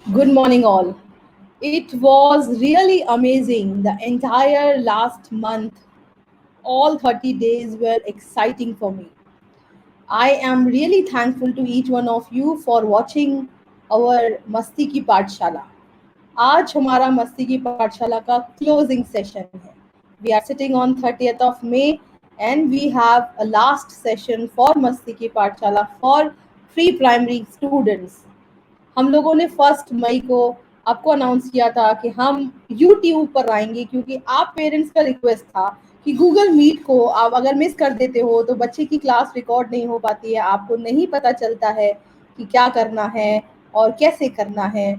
Good morning, all. It was really amazing. The entire last month, all 30 days were exciting for me. I am really thankful to each one of you for watching our मस्ती की पाठशाला. आज हमारा मस्ती की पाठशाला का closing session है. We are sitting on 30th of May and we have a last session for मस्ती की पाठशाला for pre primary students. हम लोगों ने 1 मई को आपको अनाउंस किया था कि हम यूट्यूब पर आएंगे क्योंकि आप पेरेंट्स का रिक्वेस्ट था कि गूगल मीट को आप अगर मिस कर देते हो तो बच्चे की क्लास रिकॉर्ड नहीं हो पाती है, आपको नहीं पता चलता है कि क्या करना है और कैसे करना है.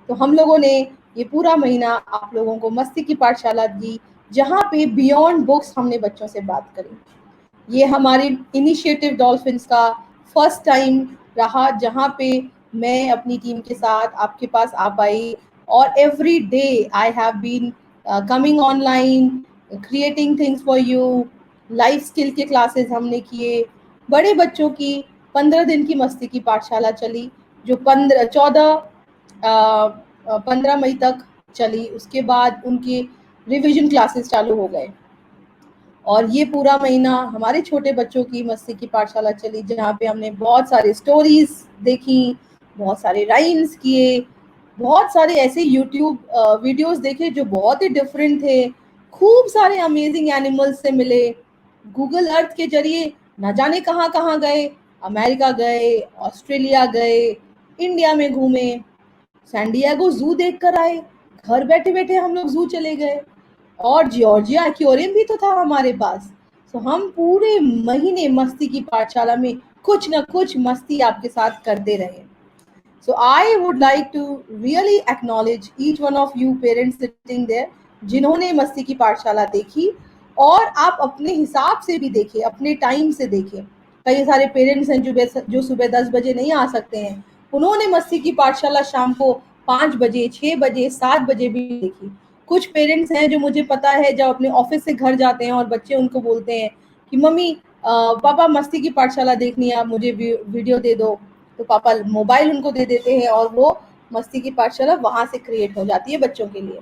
तो हम लोगों ने ये पूरा महीना आप लोगों को मस्ती की पाठशाला दी, जहाँ पे बियॉन्ड बुक्स हमने बच्चों से बात करी. ये हमारी इनिशिएटिव डॉल्फिन्स का फर्स्ट टाइम रहा जहाँ पे मैं अपनी टीम के साथ आपके पास आ पाई और every day I have been coming online, creating things for you. Life skill के क्लासेस हमने किए. बड़े बच्चों की 15 दिन की मस्ती की पाठशाला चली जो 15 मई तक चली. उसके बाद उनके रिवीजन क्लासेस चालू हो गए और ये पूरा महीना हमारे छोटे बच्चों की मस्ती की पाठशाला चली जहाँ पे हमने बहुत सारे स्टोरीज देखी, बहुत सारे राइम्स किए, बहुत सारे ऐसे यूट्यूब वीडियोस देखे जो बहुत ही डिफरेंट थे. खूब सारे अमेजिंग एनिमल्स से मिले. गूगल अर्थ के जरिए न जाने कहाँ कहाँ गए, अमेरिका गए, ऑस्ट्रेलिया गए, इंडिया में घूमे, सैन डिएगो जू देख कर आए. घर बैठे बैठे हम लोग जू चले गए और जॉर्जिया एक्वेरियम भी तो था हमारे पास. तो हम पूरे महीने मस्ती की पाठशाला में कुछ ना कुछ मस्ती आपके साथ करते रहे. So I would like to really acknowledge each one of you parents sitting there जिन्होंने मस्ती की पाठशाला देखी और आप अपने हिसाब से भी देखें, अपने टाइम से देखें. कई सारे पेरेंट्स हैं जो सुबह 10 बजे नहीं आ सकते हैं, उन्होंने मस्ती की पाठशाला शाम को 5 बजे, 6 बजे, 7 बजे भी देखी. कुछ पेरेंट्स हैं जो मुझे पता है जब अपने ऑफिस से घर जाते हैं और बच्चे उनको बोलते हैं कि मम्मी पापा मस्ती की पाठशाला देखनी है, आप मुझे वीडियो दे दो. तो पापा मोबाइल उनको दे देते हैं और वो मस्ती की पाठशाला वहां से क्रिएट हो जाती है बच्चों के लिए.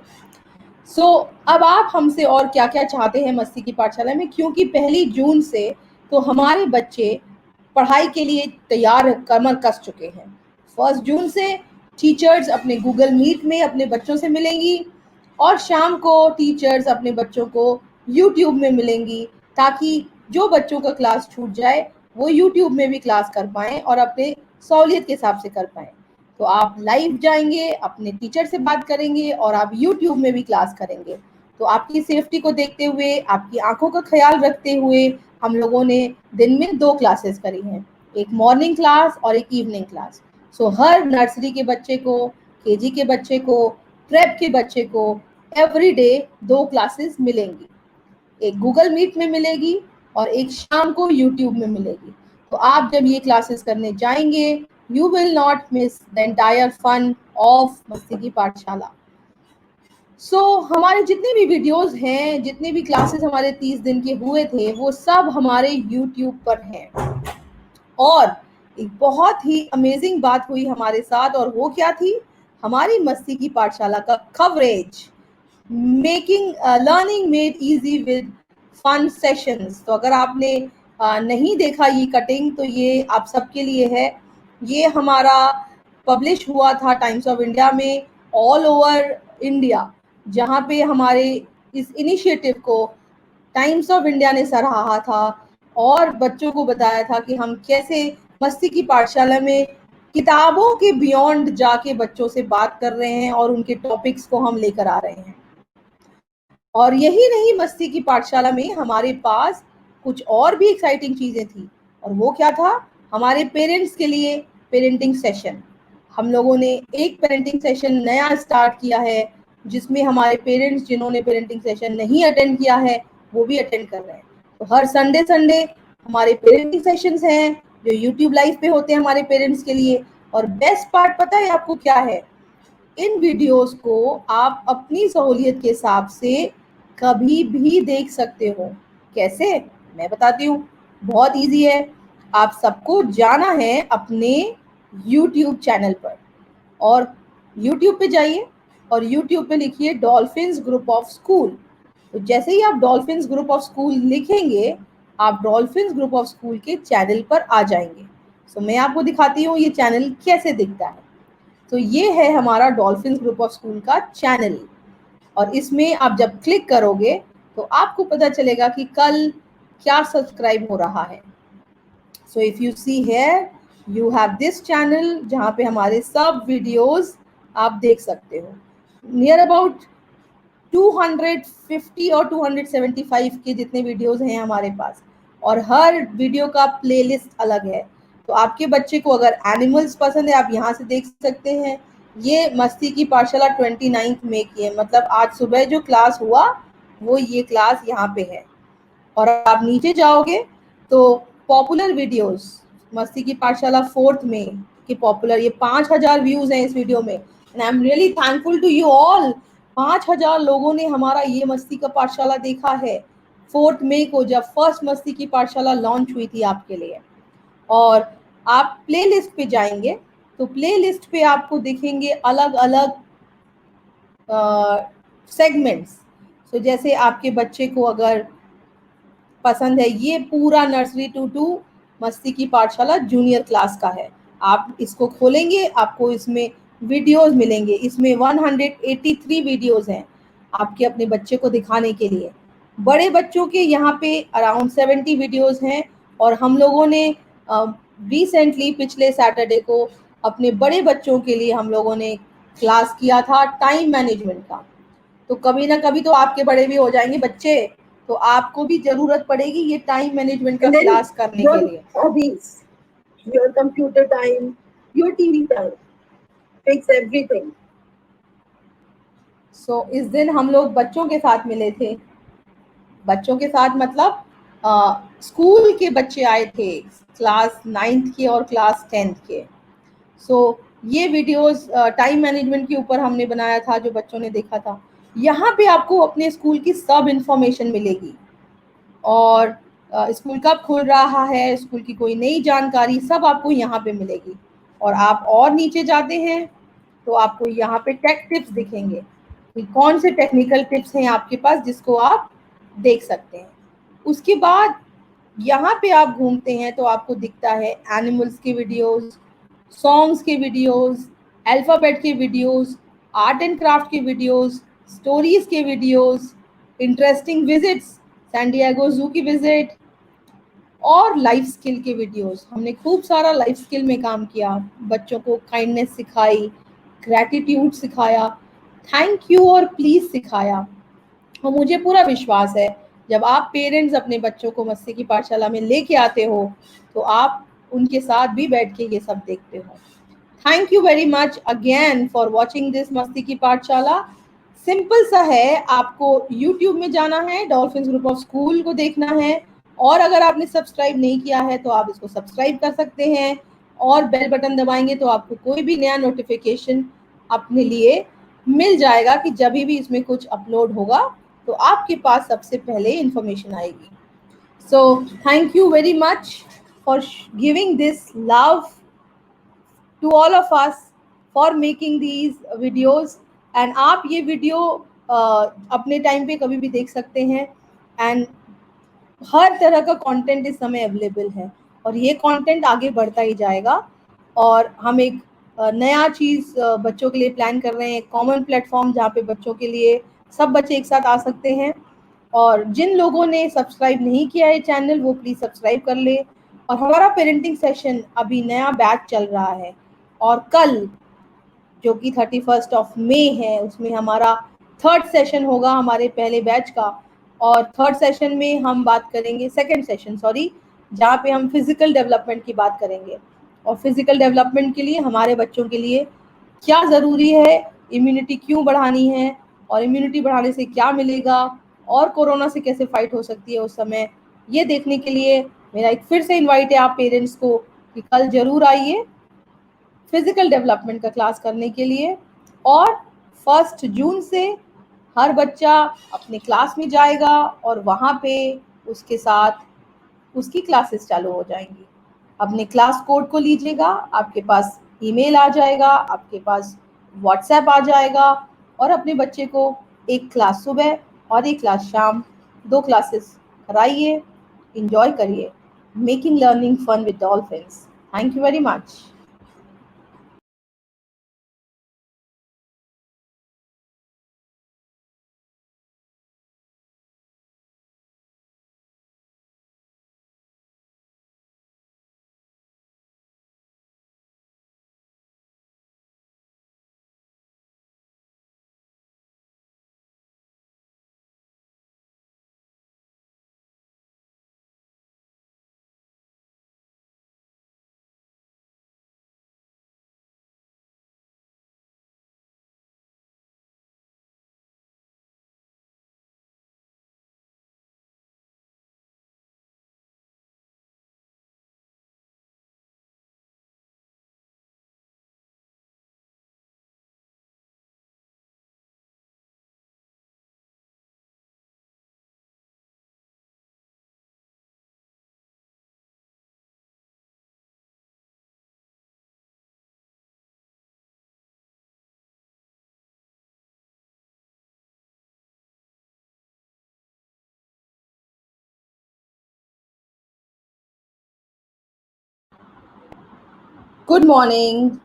अब आप हमसे और क्या क्या चाहते हैं मस्ती की पाठशाला में, क्योंकि 1 जून से तो हमारे बच्चे पढ़ाई के लिए तैयार कमर कस चुके हैं. 1 जून से टीचर्स अपने गूगल मीट में अपने बच्चों से मिलेंगी और शाम को टीचर्स अपने बच्चों को यूट्यूब में मिलेंगी, ताकि जो बच्चों का क्लास छूट जाए वो यूट्यूब में भी क्लास कर पाएँ और अपने सहूलियत के हिसाब से कर पाएँ. तो आप लाइव जाएंगे, अपने टीचर से बात करेंगे और आप यूट्यूब में भी क्लास करेंगे. तो आपकी सेफ्टी को देखते हुए, आपकी आंखों का ख्याल रखते हुए हम लोगों ने दिन में 2 क्लासेस करी हैं, एक मॉर्निंग क्लास और एक इवनिंग क्लास. हर नर्सरी के बच्चे को, केजी के बच्चे को, प्रेप के बच्चे को एवरी डे 2 क्लासेस मिलेंगी. एक गूगल मीट में मिलेगी और एक शाम को यूट्यूब में मिलेगी. तो आप जब ये क्लासेस करने जाएंगे, you will not miss the entire fun of Masti की पाठशाला. हमारे जितने भी वीडियोस हैं, जितने भी क्लासेस हमारे 30 दिन के हुए थे, वो सब हमारे यूट्यूब पर हैं. और एक बहुत ही अमेजिंग बात हुई हमारे साथ, और वो क्या थी? हमारी मस्ती की पाठशाला का coverage, making learning made easy with fun sessions. तो अगर आपने नहीं देखा ये कटिंग, तो ये आप सबके लिए है. ये हमारा पब्लिश हुआ था टाइम्स ऑफ इंडिया में, ऑल ओवर इंडिया, जहाँ पे हमारे इस इनिशिएटिव को टाइम्स ऑफ इंडिया ने सराहा था और बच्चों को बताया था कि हम कैसे मस्ती की पाठशाला में किताबों के बियॉन्ड जाके बच्चों से बात कर रहे हैं और उनके टॉपिक्स को हम लेकर आ रहे हैं. और यही नहीं, मस्ती की पाठशाला में हमारे पास कुछ और भी एक्साइटिंग चीज़ें थी. और वो क्या था? हमारे पेरेंट्स के लिए पेरेंटिंग सेशन. हम लोगों ने एक पेरेंटिंग सेशन नया स्टार्ट किया है, जिसमें हमारे पेरेंट्स जिन्होंने पेरेंटिंग सेशन नहीं अटेंड किया है वो भी अटेंड कर रहे हैं. तो हर संडे संडे हमारे पेरेंटिंग सेशंस हैं जो यूट्यूब लाइव पे होते हैं हमारे पेरेंट्स के लिए. और बेस्ट पार्ट पता है आपको क्या है? इन वीडियोस को आप अपनी सहूलियत के हिसाब से कभी भी देख सकते हो. कैसे? मैं बताती हूँ. बहुत इजी है. आप सबको जाना है अपने YouTube चैनल पर और यूट्यूब पे जाइए और यूट्यूब पे लिखिए डॉल्फिन्स ग्रुप ऑफ स्कूल। तो जैसे ही आप डॉल्फिन्स ग्रुप ऑफ स्कूल लिखेंगे, आप डॉल्फिन्स ग्रुप ऑफ स्कूल के चैनल पर आ जाएंगे। सो मैं आपको दिखाती हूँ ये चैनल कैसे दिखता है। तो ये है हमारा डॉल्फिन्स ग्रुप ऑफ स्कूल का चैनल, और इसमें आप जब क्लिक करोगे तो आपको पता चलेगा कि कल क्या सब्सक्राइब हो रहा है। So if you see here, you have this channel जहाँ पे हमारे सब वीडियोस आप देख सकते हो। नियर अबाउट 250 और 275 के जितने वीडियोस हैं हमारे पास, और हर वीडियो का प्लेलिस्ट अलग है। तो आपके बच्चे को अगर एनिमल्स पसंद है, आप यहाँ से देख सकते हैं। ये मस्ती की पाठशाला 29 मई की है, मतलब आज सुबह जो क्लास हुआ वो ये क्लास यहाँ पे है। और आप नीचे जाओगे तो पॉपुलर वीडियोस, मस्ती की पाठशाला 4 में के पॉपुलर, ये 5000 व्यूज हैं इस वीडियो में, and I am really thankful to you all. 5000 लोगों ने हमारा ये मस्ती का पाठशाला देखा है 4 मई को, जब फर्स्ट मस्ती की पाठशाला लॉन्च हुई थी आपके लिए। और आप प्लेलिस्ट पे जाएंगे तो प्लेलिस्ट पे आपको दिखेंगे अलग अलग सेगमेंट्स। सो जैसे आपके बच्चे को अगर पसंद है, ये पूरा नर्सरी टू मस्ती की पाठशाला जूनियर क्लास का है। आप इसको खोलेंगे, आपको इसमें वीडियोस मिलेंगे। इसमें 183 वीडियोस हैं आपके अपने बच्चे को दिखाने के लिए। बड़े बच्चों के यहाँ पे अराउंड 70 वीडियोस हैं। और हम लोगों ने रिसेंटली पिछले सैटरडे को अपने बड़े बच्चों के लिए हम लोगों ने क्लास किया था टाइम मैनेजमेंट का। तो कभी ना कभी तो आपके बड़े भी हो जाएंगे बच्चे, तो आपको भी जरूरत पड़ेगी ये टाइम मैनेजमेंट का क्लास करने के लिए। Hobbies, your computer time, your TV time, fix everything. सो इस दिन हम लोग बच्चों के साथ मिले थे। बच्चों के साथ मतलब स्कूल के बच्चे आए थे, क्लास 9th के और क्लास 10th के। सो ये वीडियोस टाइम मैनेजमेंट के ऊपर हमने बनाया था, जो बच्चों ने देखा था। यहाँ पे आपको अपने स्कूल की सब इंफॉर्मेशन मिलेगी, और स्कूल कब खुल रहा है, स्कूल की कोई नई जानकारी, सब आपको यहाँ पे मिलेगी। और आप और नीचे जाते हैं तो आपको यहाँ पे टेक टिप्स दिखेंगे कि कौन से टेक्निकल टिप्स हैं आपके पास जिसको आप देख सकते हैं। उसके बाद यहाँ पे आप घूमते हैं तो आपको दिखता है एनिमल्स के वीडियोस, सॉन्ग्स के वीडियोस, अल्फ़ाबेट के वीडियोस, आर्ट एंड क्राफ्ट के वीडियोस, स्टोरीज के videos, interesting visits, San Diego zoo की विजिट, और लाइफ स्किल के वीडियोस। हमने खूब सारा लाइफ स्किल में काम किया, बच्चों को काइंडनेस सिखाई, ग्रैटिट्यूड सिखाया, थैंक यू और प्लीज सिखाया। और मुझे पूरा विश्वास है जब आप पेरेंट्स अपने बच्चों को मस्ती की पाठशाला में लेके आते हो तो आप उनके साथ भी बैठ के ये सब देखते हो। Thank you very much again for watching this मस्ती की पाठशाला। सिंपल सा है, आपको यूट्यूब में जाना है, डॉल्फिन्स ग्रुप ऑफ स्कूल को देखना है, और अगर आपने सब्सक्राइब नहीं किया है तो आप इसको सब्सक्राइब कर सकते हैं, और बेल बटन दबाएंगे तो आपको कोई भी नया नोटिफिकेशन अपने लिए मिल जाएगा कि जब भी इसमें कुछ अपलोड होगा तो आपके पास सबसे पहले इंफॉर्मेशन आएगी। So thank you very much for giving this love to all of us for making these videos। and आप ये वीडियो अपने टाइम पे कभी भी देख सकते हैं, एंड हर तरह का कंटेंट इस समय अवेलेबल है, और ये कंटेंट आगे बढ़ता ही जाएगा। और हम एक नया चीज़ बच्चों के लिए प्लान कर रहे हैं, कॉमन प्लेटफॉर्म जहाँ पे बच्चों के लिए सब बच्चे एक साथ आ सकते हैं। और जिन लोगों ने सब्सक्राइब नहीं किया है चैनल, वो प्लीज़ सब्सक्राइब कर ले। और हमारा पेरेंटिंग सेशन अभी नया बैच चल रहा है, और कल जो कि 31 है उसमें हमारा थर्ड सेशन होगा हमारे पहले बैच का। और थर्ड सेशन में हम बात करेंगे, सेकंड सेशन सॉरी, जहाँ पे हम फिजिकल डेवलपमेंट की बात करेंगे। और फिजिकल डेवलपमेंट के लिए हमारे बच्चों के लिए क्या ज़रूरी है, इम्यूनिटी क्यों बढ़ानी है, और इम्यूनिटी बढ़ाने से क्या मिलेगा, और कोरोना से कैसे फाइट हो सकती है उस समय, ये देखने के लिए मेरा एक फिर से इनवाइट है आप पेरेंट्स को कि कल ज़रूर आइए फिजिकल डेवलपमेंट का क्लास करने के लिए। और 1 जून से हर बच्चा अपने क्लास में जाएगा और वहाँ पे उसके साथ उसकी क्लासेस चालू हो जाएंगी। अपने क्लास कोड को लीजिएगा, आपके पास ईमेल आ जाएगा, आपके पास व्हाट्सएप आ जाएगा और अपने बच्चे को एक क्लास सुबह और एक क्लास शाम, 2 क्लासेस कराइए, एंजॉय करिए, making learning fun with dolphins. Thank you very much. Good morning.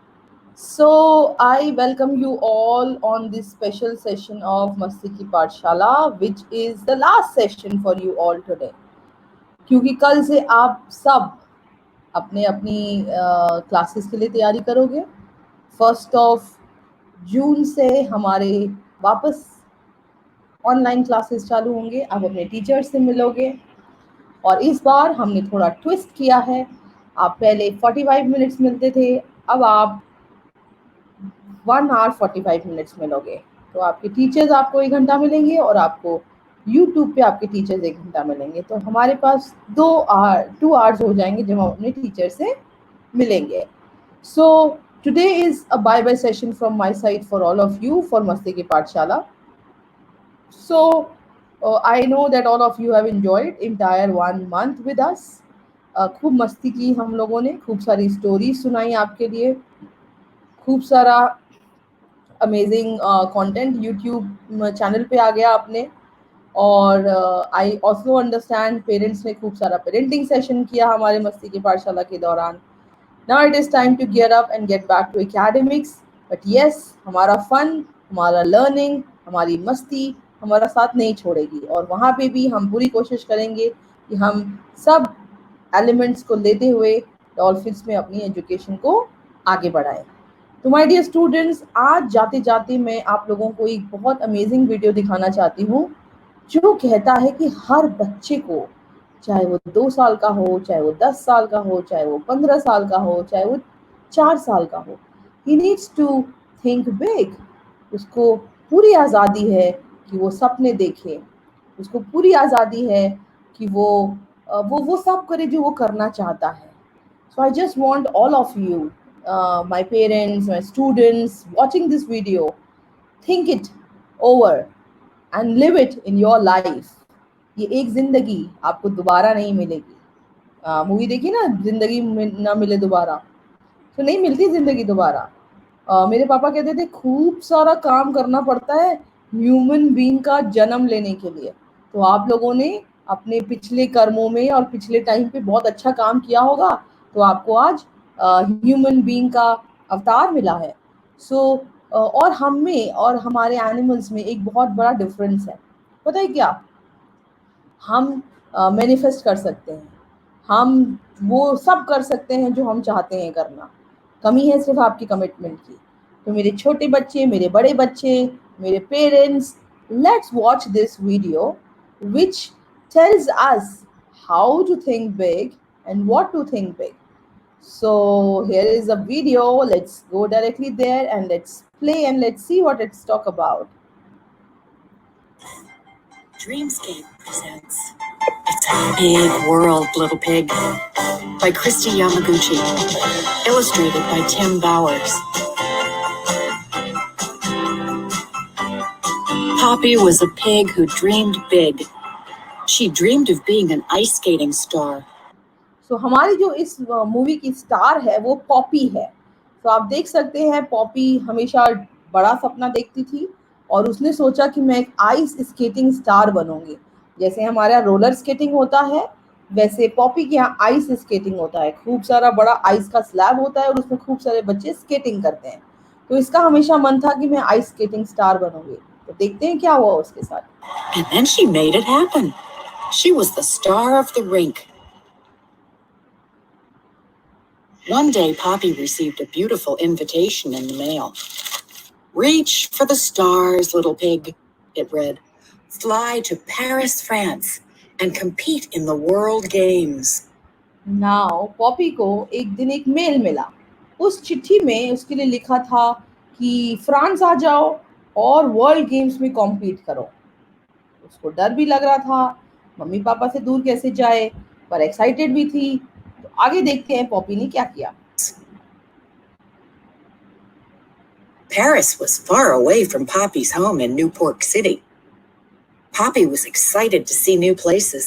So, I welcome you all on this special session of Masti Ki Pathshala, which is the last session for you all today. क्योंकि कल से आप सब अपने अपनी classes के लिए तैयारी करोगे। 1 जून से हमारे वापस ऑनलाइन क्लासेस चालू होंगे। आप अपने टीचर से मिलोगे और इस बार हमने थोड़ा ट्विस्ट किया है। आप पहले 45 मिनट्स मिलते थे, अब आप 1 hour 45 मिनट्स मिलोगे। तो आपके टीचर्स आपको 1 घंटा मिलेंगे और आपको यूट्यूब पे आपके टीचर्स 1 घंटा मिलेंगे। तो हमारे पास 2 आवर्स हो जाएंगे जब हम अपने टीचर से मिलेंगे। So today is a bye bye session from my side for all of you for मस्ती की पाठशाला। So I know that all of you have enjoyed entire 1 month with us. खूब मस्ती की हम लोगों ने, खूब सारी स्टोरी सुनाई आपके लिए, खूब सारा अमेजिंग कंटेंट यूट्यूब चैनल पे आ गया आपने। और आई ऑल्सो अंडरस्टैंड पेरेंट्स ने खूब सारा पेरेंटिंग सेशन किया हमारे मस्ती की पाठशाला के दौरान। Now it is time to gear up and get back to academics. But yes, हमारा फन, हमारा लर्निंग, हमारी मस्ती हमारा साथ नहीं छोड़ेगी और वहाँ पे भी हम पूरी कोशिश करेंगे कि हम सब एलिमेंट्स को लेते हुए डॉल्फिन्स में अपनी एजुकेशन को आगे बढ़ाएं। तो माय डियर स्टूडेंट्स, आज जाते जाते मैं आप लोगों को एक बहुत अमेजिंग वीडियो दिखाना चाहती हूँ जो कहता है कि हर बच्चे को, चाहे वो 2 साल का हो, चाहे वो 10 साल का हो, चाहे वो 15 साल का हो, चाहे वो 4 साल का हो, he needs to think big. उसको पूरी आज़ादी है कि वो सपने देखे, उसको पूरी आज़ादी है कि वो सब करे जो वो करना चाहता है। So I just want all of you, my parents, my students watching this video, think it over and live it in your life. ये एक जिंदगी आपको दोबारा नहीं मिलेगी। मूवी देखी ना, जिंदगी ना मिले दोबारा, तो नहीं मिलती जिंदगी दोबारा। मेरे पापा कहते थे खूब सारा काम करना पड़ता है ह्यूमन बीइंग का जन्म लेने के लिए। तो आप लोगों ने अपने पिछले कर्मों में और पिछले टाइम पे बहुत अच्छा काम किया होगा, तो आपको आज ह्यूमन बीइंग का अवतार मिला है। सो और हम में और हमारे एनिमल्स में एक बहुत बड़ा डिफरेंस है। पता है क्या? हम मैनिफेस्ट कर सकते हैं, हम वो सब कर सकते हैं जो हम चाहते हैं करना। कमी है सिर्फ आपकी कमिटमेंट की। तो मेरे छोटे बच्चे, मेरे बड़े बच्चे, मेरे parents, let's watch this video which tells us how to think big and what to think big. So here is a video. Let's go directly there and let's play and let's see what it's talk about. Dreamscape presents It's a Big World, Little Pig by Christy Yamaguchi, illustrated by Tim Bowers. Poppy was a pig who dreamed big. She dreamed of being an ice skating star. So हमारी जो इस movie की star है वो Poppy है। तो आप देख सकते हैं पॉपी हमेशा बड़ा सपना देखती थी और उसने सोचा कि मैं एक आइस स्केटिंग स्टार बनूंगी। जैसे हमारे यहाँ रोलर स्केटिंग होता है, वैसे पॉपी के यहाँ आइस स्केटिंग होता है। खूब सारा बड़ा आइस का स्लैब होता है और उसमें खूब सारे बच्चे स्केटिंग करते हैं। तो इसका हमेशा मन था कि मैं आइस स्केटिंग स्टार बनूंगी। तो देखते हैं क्या हुआ उसके साथ। And then she made it happen. She was the star of the rink. One day, Poppy received a beautiful invitation in the mail. Reach for the stars, little pig, it read. Fly to Paris, France, and compete in the World Games. Now Poppy को एक दिन एक mail मिला। उस चिट्ठी में उसके लिए लिखा था कि फ्रांस आ जाओ और वर्ल्ड गेम्स में कॉम्पीट करो। उसको डर भी लग रहा था, मम्मी पापा से दूर कैसे जाए, पर एक्साइटेड भी थी। तो आगे देखते हैं पॉपी ने क्या किया। Paris was far away from Poppy's home in Newport City. Poppy was excited to see new places,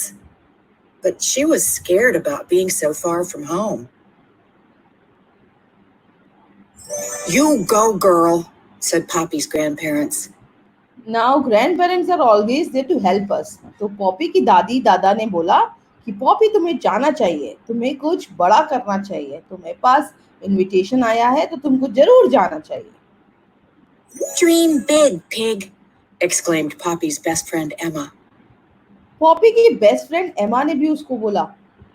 but she was scared about being so far from home. You go, girl, said Poppy's grandparents. Now grandparents are always there to help us. तो Poppy की दादी दादा ने बोला कि Poppy तुम्हें जाना चाहिए, तुम्हें कुछ बड़ा करना चाहिए, तुम्हें पास इनविटेशन आया है तो तुमको जरूर जाना चाहिए। Dream big, pig, exclaimed Poppy's best friend Emma. Poppy की बेस्ट फ्रेंड एमा ने भी उसको बोला,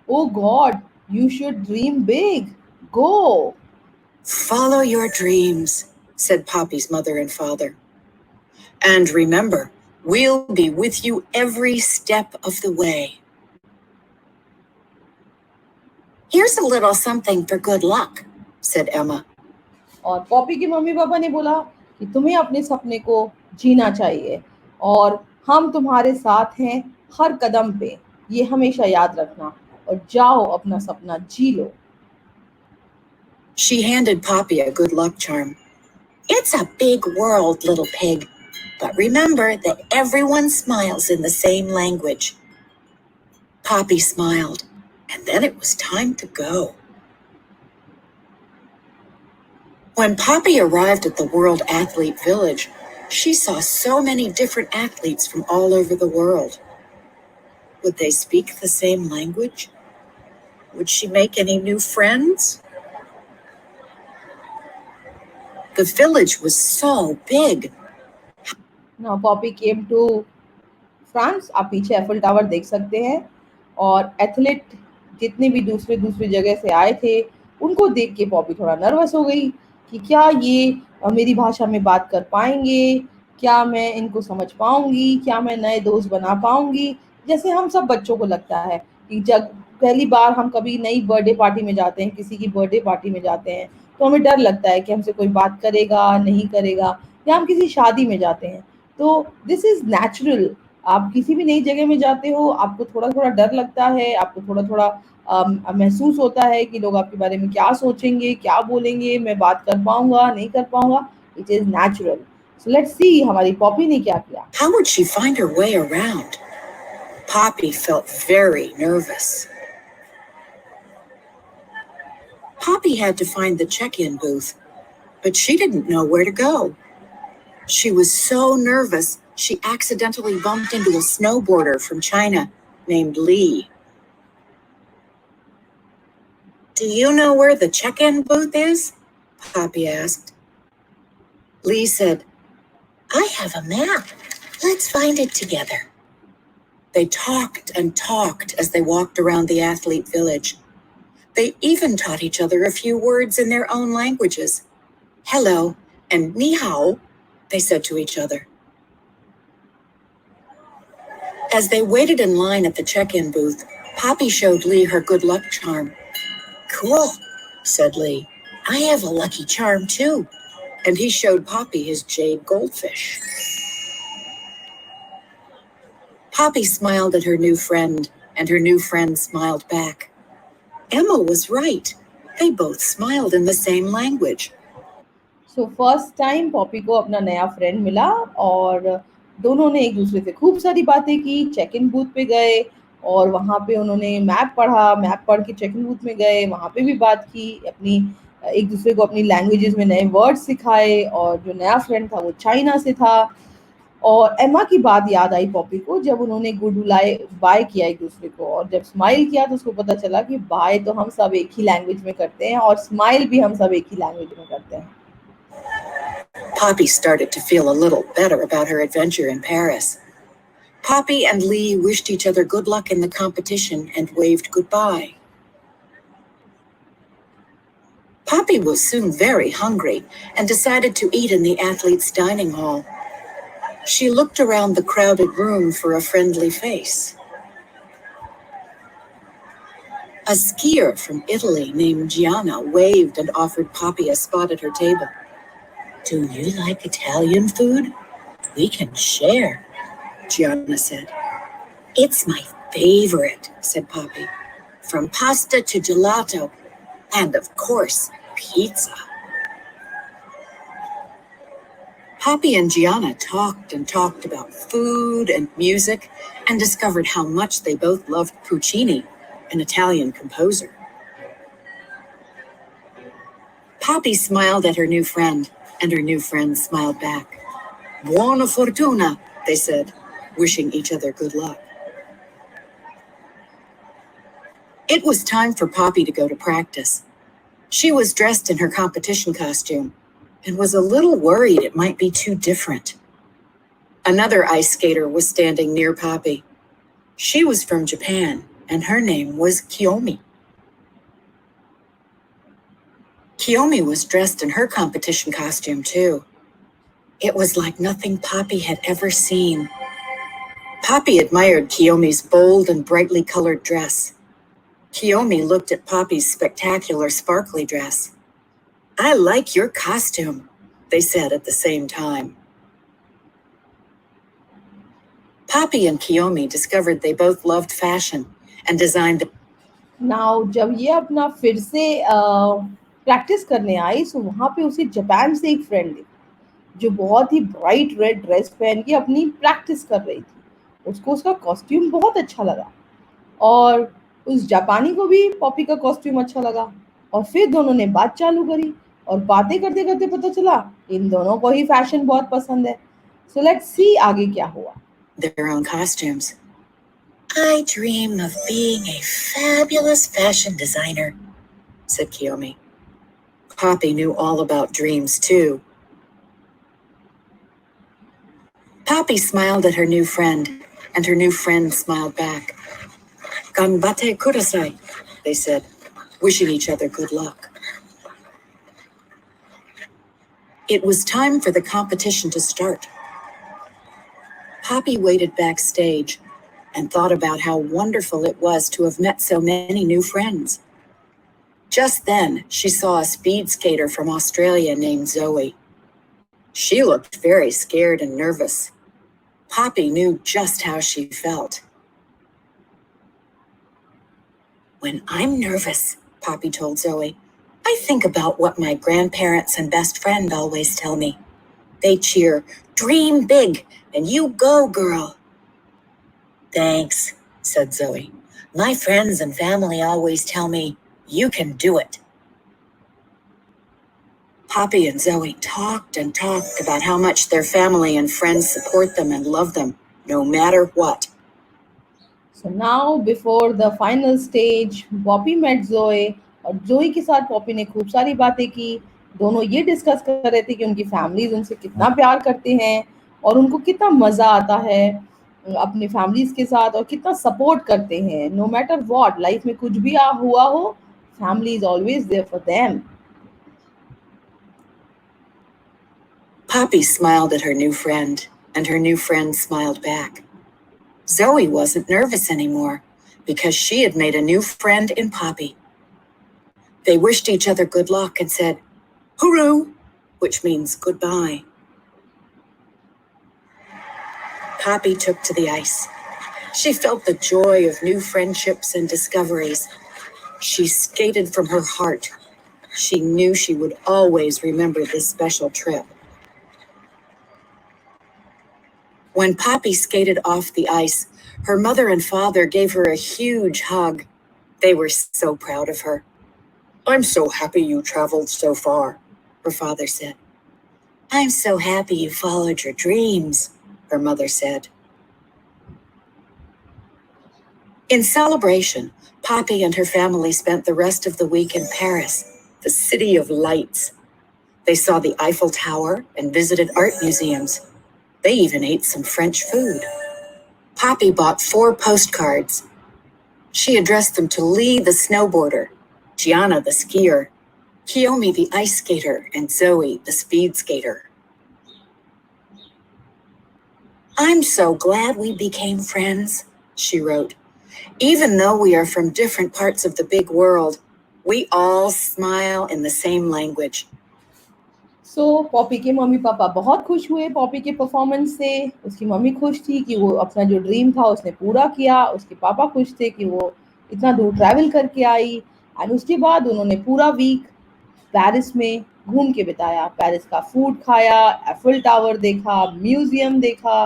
oh god you should dream big, go. Follow your dreams, said Poppy's mother and father. And remember, we'll be with you every step of the way. Here's a little something for good luck, said Emma. और Poppy के mummy papa ने बोला कि तुम्हें अपने सपने को जीना चाहिए और हम तुम्हारे साथ हैं हर कदम पे, ये हमेशा याद रखना और जाओ अपना सपना जी लो। She handed Poppy a good luck charm. It's a big world, little pig. But remember that everyone smiles in the same language. Poppy smiled, and then it was time to go. When Poppy arrived at the World Athlete Village, she saw so many different athletes from all over the world. Would they speak the same language? Would she make any new friends? The village was so big. Now Poppy came to France. आप पीछे Eiffel tower देख सकते हैं और athlete जितने भी दूसरे दूसरी जगह से आए थे उनको देख के पॉपी थोड़ा नर्वस हो गई कि क्या ये मेरी भाषा में बात कर पाएंगे, क्या मैं इनको समझ पाऊंगी, क्या मैं नए दोस्त बना पाऊंगी। जैसे हम सब बच्चों को लगता है कि जब पहली बार हम कभी नई बर्थडे पार्टी में जाते हैं, किसी की बर्थडे पार्टी में जाते हैं, तो हमें डर लगता है कि हमसे कोई बात करेगा नहीं करेगा, या हम किसी शादी में जाते हैं तो दिस इज नेचुरल। आप किसी भी नई जगह में जाते हो, आपको थोड़ा-थोड़ा डर लगता है, आपको थोड़ा-थोड़ा महसूस होता है कि लोग आपके बारे में क्या सोचेंगे, क्या बोलेंगे, मैं बात कर पाऊँगा, नहीं कर पाऊँगा। It is natural. So let's see हमारी पॉपी ने क्या किया। How would she find her way around? Poppy felt very nervous. Poppy had to find the check-in booth, but she didn't know where to go. She was so nervous, she accidentally bumped into a snowboarder from China named Lee. Do you know where the check-in booth is? Poppy asked. Lee said, I have a map. Let's find it together. They talked and talked as they walked around the athlete village. They even taught each other a few words in their own languages. Hello and ni hao, they said to each other. As they waited in line at the check-in booth, Poppy showed Lee her good luck charm. Cool, said Lee. I have a lucky charm too. And he showed Poppy his jade goldfish. Poppy smiled at her new friend, and her new friend smiled back. Emma was right. They both smiled in the same language. So first time Poppy को अपना नया friend मिला और दोनों ने एक दूसरे से खूब सारी बातें की। चेक इन बूथ पे गए और वहाँ पे उन्होंने मैप पढ़ा, मैप पढ़ के चेक इन बूथ में गए, वहाँ पे भी बात की, अपनी एक दूसरे को अपनी लैंग्वेजेस में नए वर्ड सिखाए, और जो नया फ्रेंड था वो चाइना से था। और एम्मा की बात याद आई पॉपी को जब उन्होंने गुड बाय किया एक दूसरे को, और जब स्माइल किया तो उसको पता चला कि बाय तो हम सब एक ही लैंग्वेज में करते हैं और स्माइल भी हम सब एक ही लैंग्वेज में करते हैं। Poppy started to feel a little better about her adventure in Paris. Poppy and Lee wished each other good luck in the competition and waved goodbye. Poppy was soon very hungry and decided to eat in the athletes' dining hall. She looked around the crowded room for a friendly face. A skier from Italy named Gianna waved and offered Poppy a spot at her table. "Do you like Italian food? We can share," Gianna said. "It's my favorite," said Poppy. "From pasta to gelato, and of course, pizza." Poppy and Gianna talked and talked about food and music and discovered how much they both loved Puccini, an Italian composer. Poppy smiled at her new friend, and her new friend smiled back. "Buona fortuna," they said, wishing each other good luck. It was time for Poppy to go to practice. She was dressed in her competition costume and was a little worried it might be too different. Another ice skater was standing near Poppy. She was from Japan, and her name was Kiyomi. Kiyomi was dressed in her competition costume, too. It was like nothing Poppy had ever seen. Poppy admired Kiyomi's bold and brightly colored dress. Kiyomi looked at Poppy's spectacular sparkly dress. "I like your costume," they said at the same time. Poppy and Kiyomi discovered they both loved fashion and designed the now जब ये अपना फिर से practice करने आई, सो वहाँ पे उसे Japan से एक फ्रेंड थी जो बहुत ही ब्राइट रेड ड्रेस पहन के अपनी प्रैक्टिस कर रही थी। उसको उसका कॉस्ट्यूम बहुत अच्छा लगा, और उस जापानी को भी पॉपी का कॉस्ट्यूम अच्छा लगा, और फिर दोनों ने बात चालू करी, और बातें करते करते पता चला इन दोनों को ही फैशन बहुत पसंद है। सो लेट्स सी आगे क्या हुआ। their own costumes. "I dream of being a fabulous fashion designer," said Kiyomi. Poppy knew all about dreams, too. Poppy smiled at her new friend, and her new friend smiled back. "Ganbate kudasai," they said, wishing each other good luck. It was time for the competition to start. Poppy waited backstage and thought about how wonderful it was to have met so many new friends. Just then, she saw a speed skater from Australia named Zoe. She looked very scared and nervous. Poppy knew just how she felt. "When I'm nervous," Poppy told Zoe, "I think about what my grandparents and best friend always tell me. They cheer, 'Dream big, and you go, girl.'" "Thanks," said Zoe. "My friends and family always tell me, 'You can do it.'" Poppy and Zoe talked and talked about how much their family and friends support them and love them, no matter what. So now before the final stage, Poppy met जोए, और जोई के साथ Poppy ने खूब सारी बातें की। दोनों ये डिस्कस कर रहे थे कि उनकी फैमिलीज उनसे कितना प्यार करते हैं, और उनको कितना मज़ा आता है अपने फैमिलीज के साथ, और कितना सपोर्ट करते हैं। नो मैटर व्हाट लाइफ में कुछ भी हुआ हो, family is always there for them. Poppy smiled at her new friend, and her new friend smiled back. Zoe wasn't nervous anymore because she had made a new friend in Poppy. They wished each other good luck and said, "Hooroo," which means goodbye. Poppy took to the ice. She felt the joy of new friendships and discoveries. She skated from her heart. She knew she would always remember this special trip. When Poppy skated off the ice, her mother and father gave her a huge hug. They were so proud of her. I'm so happy you traveled so far, her father said. I'm so happy you followed your dreams, her mother said. In celebration, Poppy and her family spent the rest of the week in Paris, the city of lights. They saw the Eiffel Tower and visited art museums. They even ate some French food. Poppy bought 4 postcards. She addressed them to Lee the snowboarder, Gianna the skier, Kiyomi the ice skater, and Zoe the speed skater. I'm so glad we became friends, she wrote. Even though we are from different parts of the big world, we all smile in the same language. So Poppy के mummy papa बहुत खुश हुए Poppy के performance से। उसकी mummy खुश थी कि वो अपना जो ड्रीम था उसने पूरा किया। उसके पापा खुश थे कि वो इतना दूर ट्रैवल करके आई। एंड उसके बाद उन्होंने पूरा वीक पेरिस में घूम के बिताया। पेरिस का फूड खाया, एफिल टावर देखा, म्यूजियम देखा।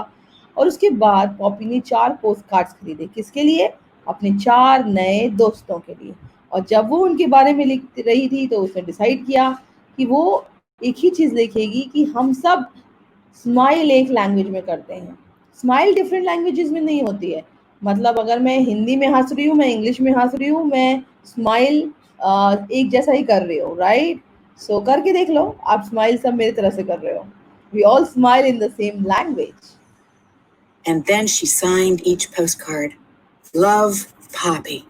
और उसके बाद पॉपी ने 4 पोस्ट कार्ड्स खरीदे। किसके लिए? अपने 4 नए दोस्तों के लिए। और जब वो उनके बारे में लिख रही थी तो उसने डिसाइड किया कि वो एक ही चीज़ लिखेगी कि हम सब स्माइल एक लैंग्वेज में करते हैं। स्माइल डिफरेंट लैंग्वेजेस में नहीं होती है। मतलब अगर मैं हिंदी में हंस रही हूँ, मैं इंग्लिश में हंस रही हूँ, मैं स्माइल एक जैसा ही कर रही हूँ, राइट? सो करके देख लो, आप स्माइल सब मेरी तरह से कर रहे हो। We all smile in the same language. And then she signed each postcard. Love, Poppy.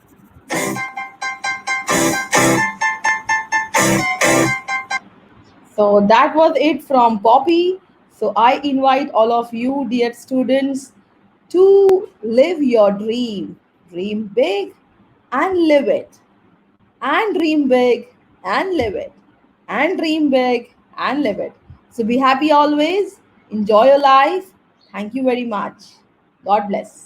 So that was it from Poppy. So I invite all of you, dear students, to live your dream. Dream big and live it. And dream big and live it. And dream big and live it. So be happy always. Enjoy your life. Thank you very much. God bless.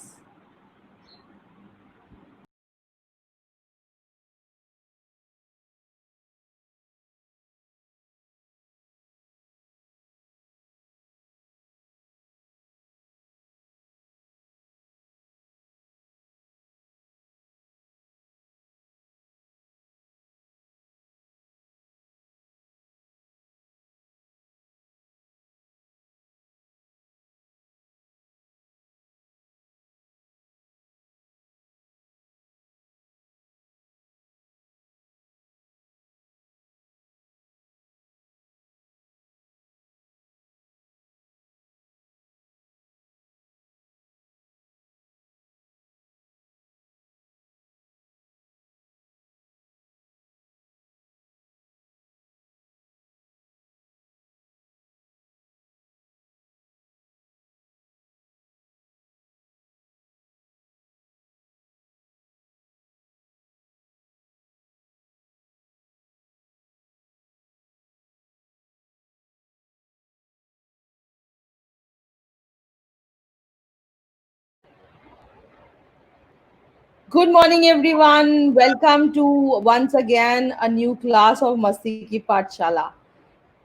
Good morning, everyone. Welcome to once again a new class of Masti Ki Pathshala.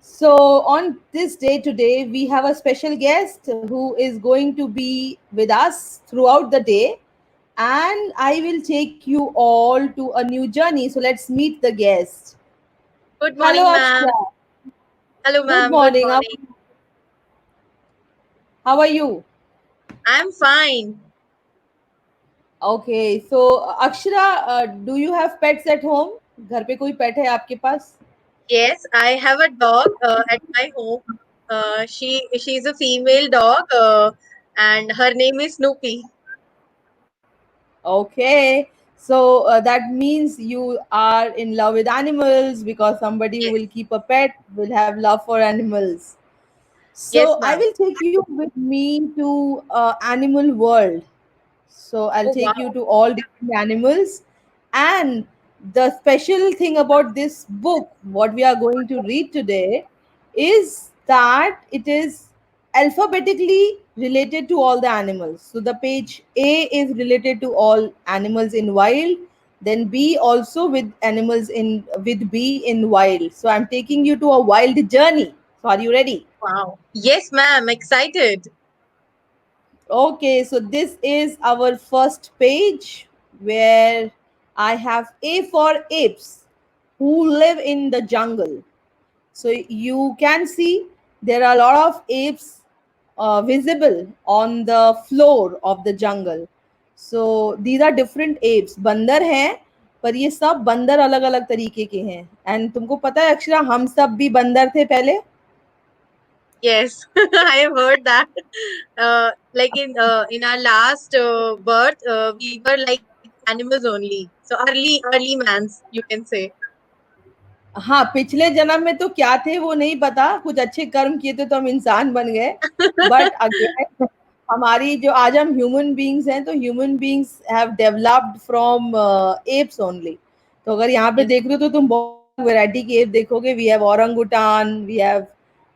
So, on this day today, we have a special guest who is going to be with us throughout the day, and I will take you all to a new journey. So, let's meet the guest. Good Hello, morning, ma'am. Akshya. Hello, Good ma'am. Good morning. morning. How are you? I'm fine. Okay. So, Akshara, do you have pets at home? घर पे कोई पेट है आपके पास? Yes, I have a dog at my home. She's a female dog, and her name is Snoopy. Okay. So that means you are in love with animals because somebody who Yes, will keep a pet will have love for animals. yes, So I ma'am. will take you with me to animal world. So I'll Oh, take you wow. to all different animals. And the special thing about this book, what we are going to read today, is that it is alphabetically related to all the animals. So the page A is related to all animals in wild, then B also with animals in with B in wild. So I'm taking you to a wild journey. So are you ready? Wow. Yes, ma'am. Excited. Okay, so this is our first page where I have A for apes. who live in the jungle. So you can see there are a lot of apes visible on the floor of the jungle. So these are different apes. बंदर हैं, पर ये सब बंदर अलग अलग तरीके के हैं. एंड तुमको पता है अक्षरा, हम सब भी बंदर थे पहले. Yes, I have heard that. Like in our last birth, we were like animals only. So early mans, you can say. हाँ, पिछले जन्म में तो क्या थे वो नहीं पता, कुछ अच्छे कर्म किए थे तो हम इंसान बन गए. बट अगेन हमारी जो आज हम ह्यूमन बीइंग्स हैं, तो human beings have developed from apps only. तो अगर यहाँ पे Yes. देख रहे हो तो तुम बहुत वैरायटी की एप देखोगे. We have orangutan, we have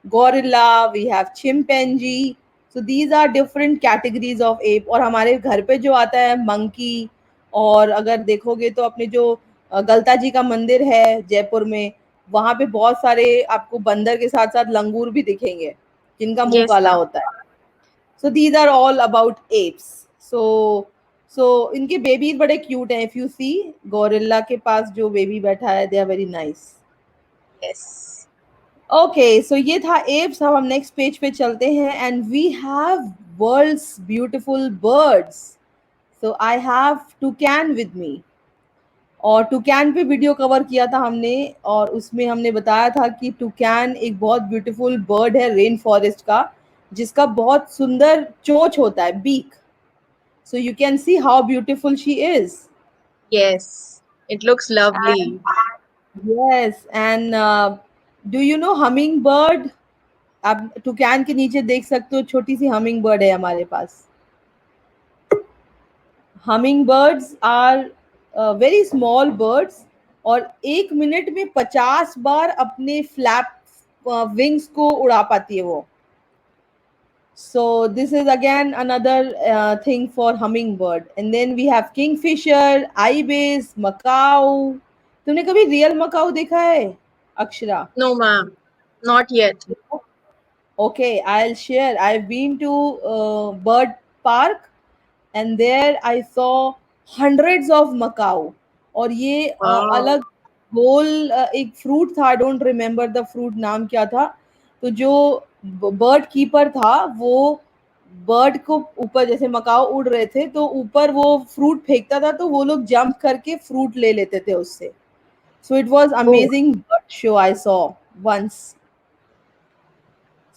gorilla, we have chimpanzee. So these are different categories of ape. और हमारे घर पे जो आता है मंकी. और अगर देखोगे तो अपने जो गलता जी का मंदिर है जयपुर में, वहां पे बहुत सारे आपको बंदर के साथ साथ लंगूर भी दिखेंगे जिनका मुंह Yes, काला ma'am. होता है. So these are all about apps. So इनके बेबीज बड़े क्यूट हैं. इफ यू सी गोरिल्ला के पास जो बेबी बैठा है, they are very nice. Yes. Okay, so ये था एप्स. अब हम नेक्स्ट पेज पे चलते हैं. And we have worlds beautiful birds. So I have toucan with me. और टुकैन पे वीडियो कवर किया था हमने, और उसमें हमने बताया था कि टुकैन एक बहुत ब्यूटीफुल बर्ड है रेन फॉरेस्ट का, जिसका बहुत सुंदर चोंच होता है, beak. So you can see how beautiful she is. Yes. It looks lovely. Yes. And do you know hummingbird? आप टुकैन के नीचे देख सकते हो, छोटी सी हमिंग बर्ड है हमारे पास. Humming birds are very small birds, और एक मिनट में 50 बार अपने फ्लैप विंग्स को उड़ा पाती है वो. So this is again another thing for hummingbird. And then we have kingfisher, ibis, macaw. तुमने कभी रियल मकाऊ देखा है Akshara? No, ma'am. Not yet. Okay, I'll share. I've been to bird park, and there I saw hundreds of macaw. और ये Wow. अलग गोल एक fruit था. I don't remember the fruit नाम क्या था. तो जो बर्ड कीपर था वो बर्ड को ऊपर, जैसे मकाओ उड़ रहे थे तो ऊपर वो फ्रूट फेंकता था, तो वो लोग जंप करके फ्रूट ले लेते थे उससे. So it was Oh, amazing bird show I saw once.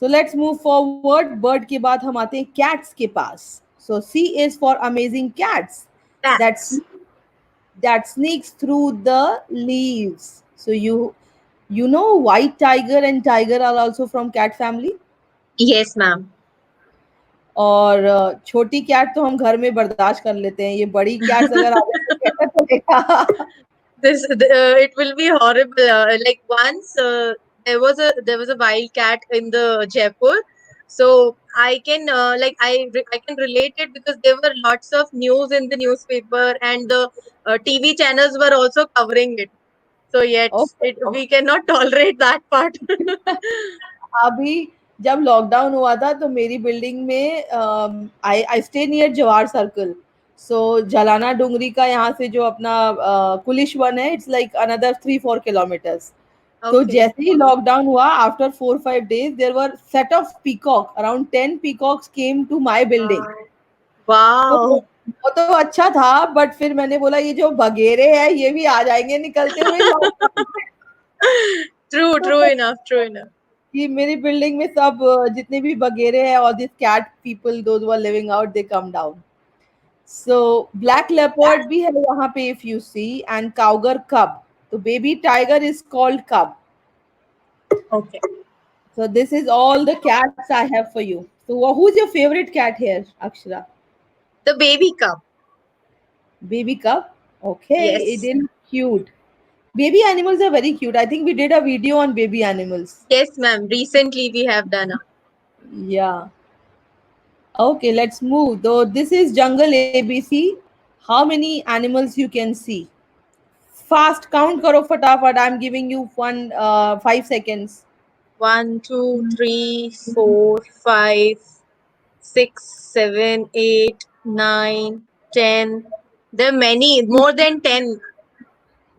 So let's move forward. Bird के बाद हम आते हैं कैट्स के पास. So C is for amazing cats that cats. that sneaks through the leaves. So you know white tiger and tiger are also from cat family. Yes, ma'am. और छोटी cat तो हम घर में बर्दाश्त कर लेते हैं. ये बड़ी कैट्स अगर आ जाए तो कैसा चलेगा? It will be horrible. Like once there was a wild cat in the Jaipur, so I can I can relate it because there were lots of news in the newspaper and the TV channels were also covering it. So yes, Okay. we cannot tolerate that part. अभी जब lockdown हुआ था तो मेरी building में I stay near Jawahar circle. So Jhalana Doongri का यहाँ से जो अपना कुलिश वन है, इट्स लाइक अनदर 3-4 किलोमीटर्स. तो Okay. जैसे ही लॉकडाउन हुआ, after 4-5 days there were set of peacock, around 10 peacocks came to my building. तो Wow. वो तो अच्छा था, बट फिर मैंने बोला ये जो बगेरे हैं ये भी आ जाएंगे निकलते हुए लॉकडाउन में. True, तो true enough, true enough. कि मेरी बिल्डिंग में सब जितने भी बगेरे हैं, और this cat people those who are living out, they come down. So black leopard भी है यहाँ पे if you see, and cougar cub. तो baby tiger is called cub. Okay. So this is all the cats I have for you. So who's your favorite cat here, Akshara? The baby cub. Baby cub. Okay, it Yes. is cute. Baby animals are very cute. I think we did a video on baby animals. Yes, ma'am. Recently we have done a. Yeah. Okay, let's move. Though this is jungle ABC. How many animals you can see? Fast count karo fatafat. I'm giving you 5 seconds. 1, 2, 3, 4, 5, 6, 7, 8, 9, 10. There are many, more than 10.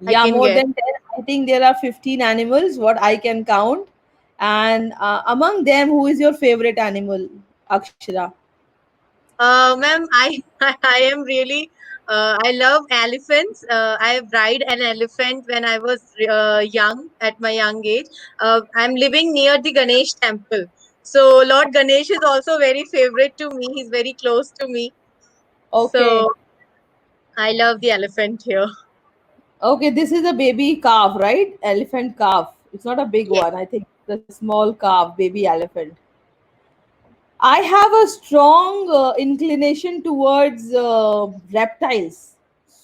I Yeah, can more get. than 10. I think there are 15 animals, what I can count. And among them, who is your favorite animal, Akshara? Ma'am, I I am really I love elephants. I ride an elephant when I was young, at my young age. I'm living near the Ganesh temple, so Lord Ganesh is also very favorite to me. He's very close to me, Okay. so I love the elephant here. Okay, this is a baby calf, right? Elephant calf. It's not a big Yes. one. I think it's a small calf, baby elephant. I have a strong inclination towards reptiles.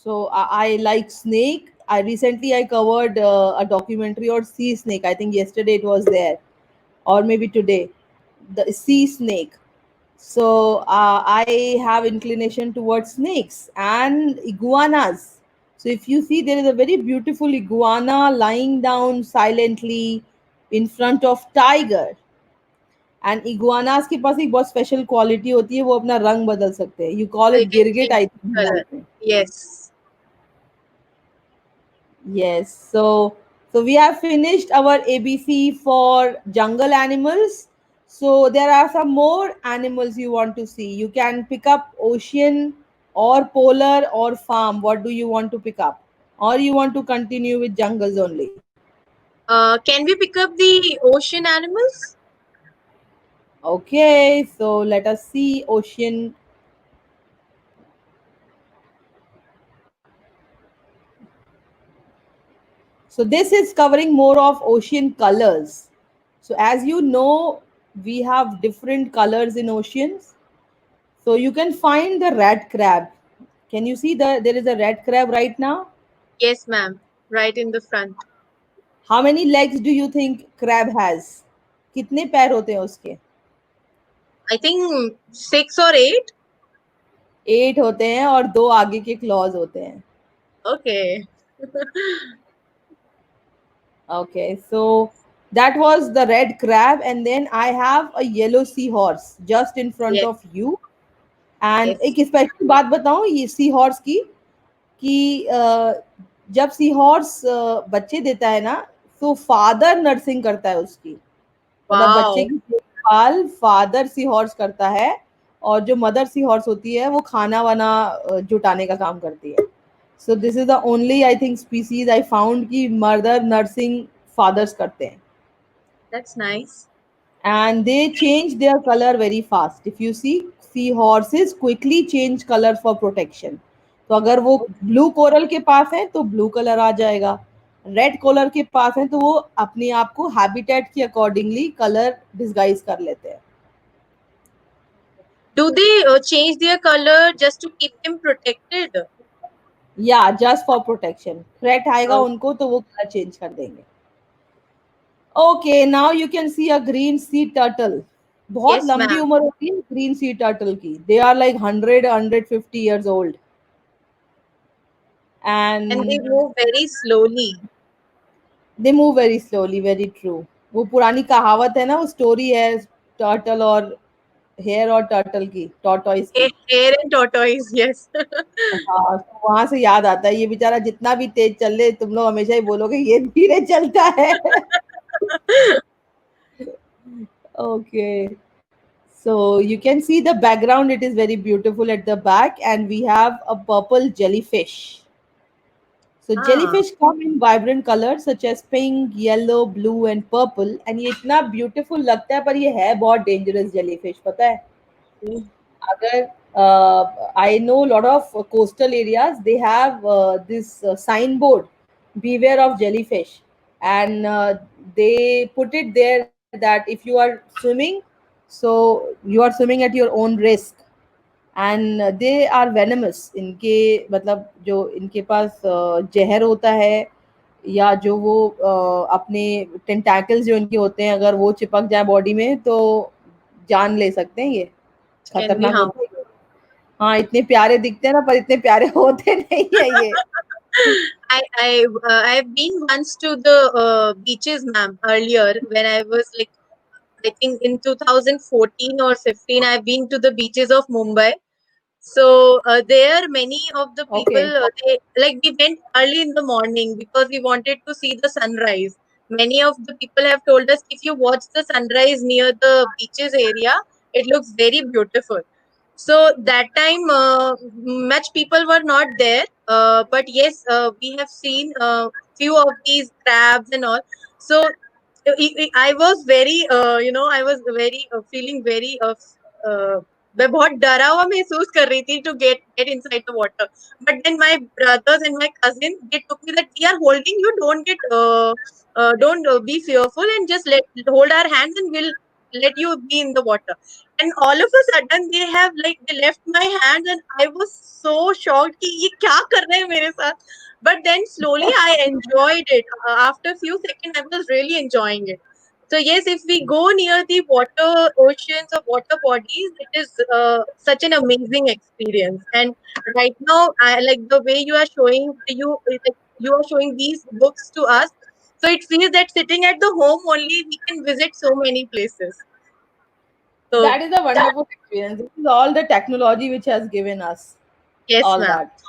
So I like snake. I covered a documentary on sea snake. I think yesterday it was there, or maybe today. The sea snake. So I have inclination towards snakes and iguanas. So if you see, there is a very beautiful iguana lying down silently in front of tiger. And iguanas के पास एक बहुत special quality होती है, वो अपना रंग बदल सकते हैं. You call I it can गिरगिट, change I think color. Hindi में. Yes. Yes. So we have finished our ABC for jungle animals. So there are some more animals you want to see. You can pick up ocean or polar or farm. What do you want to pick up? Or you want to continue with jungles only? Can we pick up the ocean animals? Okay, so let us see ocean. So this is covering more of ocean colors. So as you know, we have different colors in oceans. So you can find the red crab. Can you see there is a red crab right now? Yes, ma'am. Right in the front. How many legs do you think crab has? कितने पैर होते हैं उसके? I think 6 or 8. 8 होते हैं और 2 आगे के क्लॉज होते हैं. Okay. Okay, so that was the red crab, and then I have a yellow seahorse just in front Yes. of you. And Yes. एक स्पेशल बात बताऊं ये सी हॉर्स की, कि जब सी हॉर्स बच्चे देता है ना, तो फादर नर्सिंग करता है उसकी. मतलब बच्चे Wow. की देखभाल फादर सी हॉर्स करता है, और जो मदर सी हॉर्स होती है वो खाना वाना जुटाने का काम करती है. सो this is the only I think species I found कि मदर नर्सिंग फादर्स करते हैं. That's nice. And they change their color very fast. If you see, seahorses quickly change color for protection. तो अगर वो ब्लू कोरल के पास है तो blue colour आ जाएगा, रेड कलर के पास है तो वो अपने आप को हैबिटेट के अकॉर्डिंगली कलर डिस्गाइज कर लेते हैं. Do they change their color just to keep them protected? या जस्ट फॉर प्रोटेक्शन, थ्रेट आएगा Oh, उनको तो वो कलर चेंज कर देंगे. Okay, now you can C a green sea turtle. बहुत yes, लंबी ma'am. उम्र होती है ग्रीन सी टर्टल की. They are like 100-150 years old. And they And move very slowly. They move very slowly, very true. वो पुरानी कहावत है ना, वो स्टोरी है टर्टल और हेयर और टर्टल की, टॉर्टोइस की. Hare and tortoise, yes. हाँ, तो वहां से याद आता है ये बेचारा जितना भी तेज चल ले, तुम लोग हमेशा ही बोलोगे ये धीरे चलता है. Okay, so you can see the background, it is very beautiful at the back, and we have a purple jellyfish. So Ah, jellyfish come in vibrant colors such as pink, yellow, blue and purple. And ये इतना beautiful लगता है, पर ये है बहुत dangerous jellyfish, पता है? mm, अगर I know a lot of coastal areas, they have this signboard, beware of jellyfish, and they put it there that if you are swimming, so you are swimming at your own risk. And they are venomous. इनके मतलब जो इनके पास जहर होता है, या जो वो अपने टेंटैकल्स जो इनके होते हैं, अगर वो चिपक जाए बॉडी में तो जान ले सकते हैं. ये can be खतरनाक होते harmful. हैं. हाँ, इतने प्यारे दिखते हैं ना, पर इतने प्यारे होते नहीं है ये. I've been once to the beaches, ma'am, earlier when I was like, I think in 2014 or 15, I've been to the beaches of Mumbai. So there, many of the people, Okay. we went early in the morning because we wanted to see the sunrise. Many of the people have told us if you watch the sunrise near the beaches area, it looks very beautiful. So that time, much people were not there, but yes, we have seen few of these crabs and all. So I was very, I was very feeling very मैं बहुत डरा हुआ महसूस कर रही थी to get inside the water. But then my brothers and my cousin, they took me that we are holding you, don't be fearful and just hold our hands and we'll let you be in the water. And all of a sudden they left my hands and I was so shocked कि ये क्या कर रहे हैं मेरे साथ. But then slowly I enjoyed it. After a few seconds, I was really enjoying it. So yes, if we go near the water, oceans or water bodies, it is such an amazing experience. And right now, I like the way you are showing you are showing these books to us. So it feels that sitting at the home only, we can visit so many places. So That is a wonderful experience. This is all the technology which has given us yes, all ma'am. that.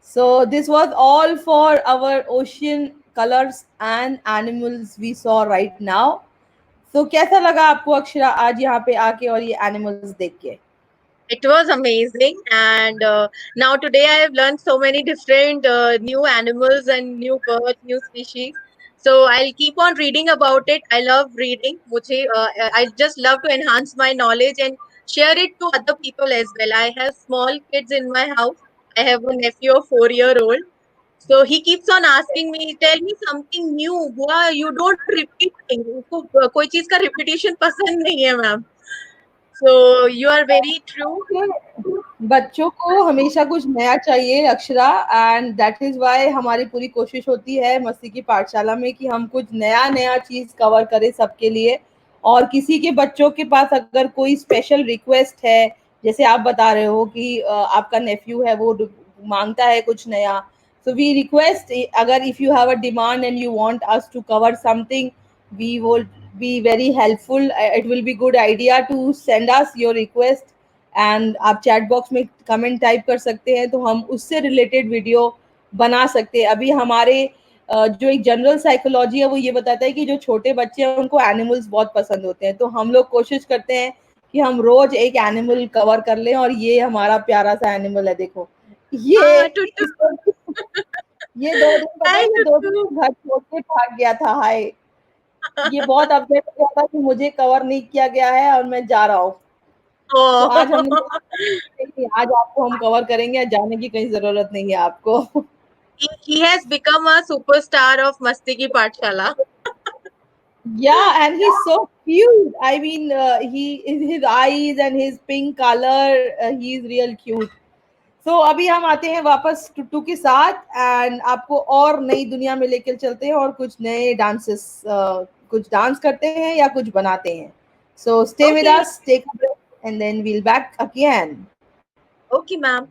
So this was all for our ocean colors and animals we saw right now. So कैसा लगा आपको अक्षरा आज यहाँ पे आके और ये animals देख के? It was amazing, and now today I have learned so many different new animals and new birds, new species. So I'll keep on reading about it. I love reading. I just love to enhance my knowledge and share it to other people as well. I have small kids in my house. I have a nephew of 4-year-old. So he keeps on asking me, tell me something new. Why you don't repeat things? उसको कोई चीज का repetition पसंद नहीं है, ma'am. So you are very true. बच्चों को हमेशा कुछ नया चाहिए Akshara and that is why हमारी पूरी कोशिश होती है मस्ती की पाठशाला में कि हम कुछ नया नया चीज कवर करें सबके लिए और किसी के बच्चों के पास अगर कोई स्पेशल रिक्वेस्ट है जैसे आप बता रहे हो कि आपका नेफ्यू है वो मांगता है कुछ नया सो वी रिक्वेस्ट अगर if you have a demand and you want us to cover something we will be very helpful. It will be good idea to send us your request and आप chat box में comment type कर सकते हैं तो हम उससे related video बना सकते हैं अभी हमारे जो एक जनरल साइकोलॉजी है वो ये बताता है कि जो छोटे बच्चे हैं उनको एनिमल्स बहुत पसंद होते हैं तो हम लोग कोशिश करते हैं कि हम रोज एक एनिमल कवर कर लें और ये हमारा प्यारा सा एनिमल है देखो ये Tutu. इसको ये 2 दिन पता Hi, है ये 2 दिन Tutu. घर छोड़ के भाग गया था हाय ये बहुत अपसेट हो गया था कि मुझे कवर नहीं किया गया है और मैं जा रहा हूँ तो आज हमने Oh, कि आज आपको हम कवर करेंगे जाने की कहीं जरूरत नहीं है आपको he has become a superstar of Masti Ki Pathshala. yeah and he's so cute I mean his eyes and his pink color he is real cute so अभी हम आते हैं वापस टुट्टू के साथ एंड आपको और नई दुनिया में लेकर चलते हैं और कुछ नए डांसेस कुछ डांस करते हैं या कुछ बनाते हैं so stay with Okay, us take a break and then we'll back again. okay, ma'am.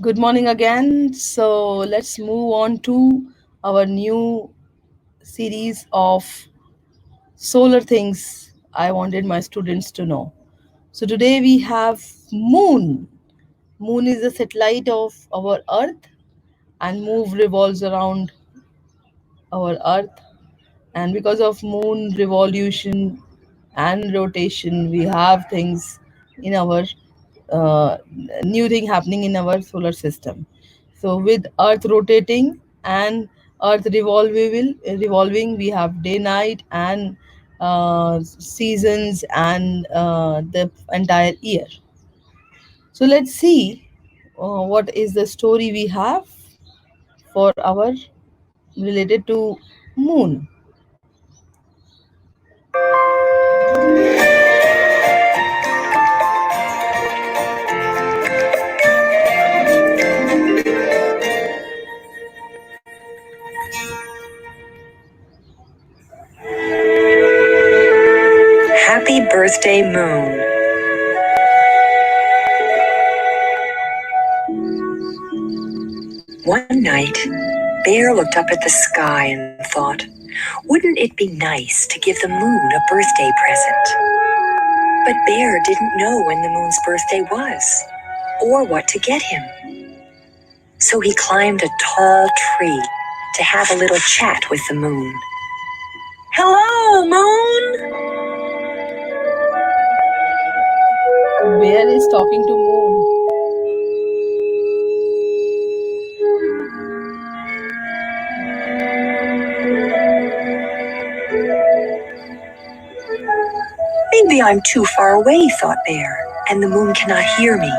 Good morning again. So let's move on to our new series of solar things I wanted my students to know. So today we have moon. Moon is a satellite of our earth and moon revolves around our earth and because of moon revolution and rotation. We have things in our uh, new thing happening in our solar system. So with Earth rotating and Earth revolving, we have day, night, and seasons, and the entire year. So let's see what is the story we have for our related to moon. Happy birthday, moon. One night, Bear looked up at the sky and thought, wouldn't it be nice to give the moon a birthday present? But Bear didn't know when the moon's birthday was, or what to get him. So he climbed a tall tree to have a little chat with the moon. Hello, moon! Bear is talking to moon. Maybe I'm too far away, thought Bear, and the moon cannot hear me.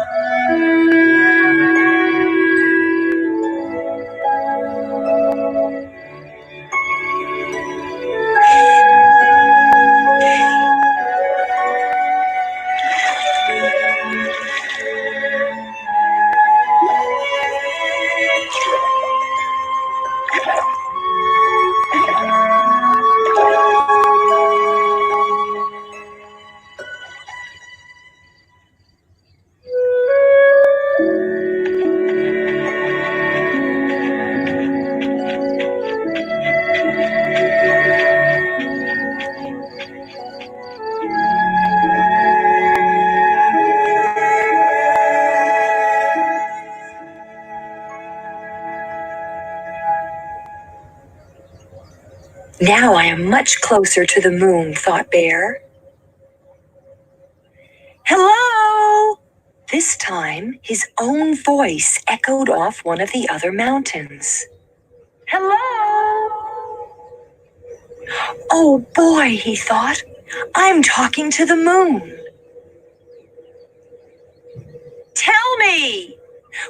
Now I am much closer to the moon, thought Bear. Hello! This time, his own voice echoed off one of the other mountains. Hello! Oh boy, he thought, I'm talking to the moon. Tell me,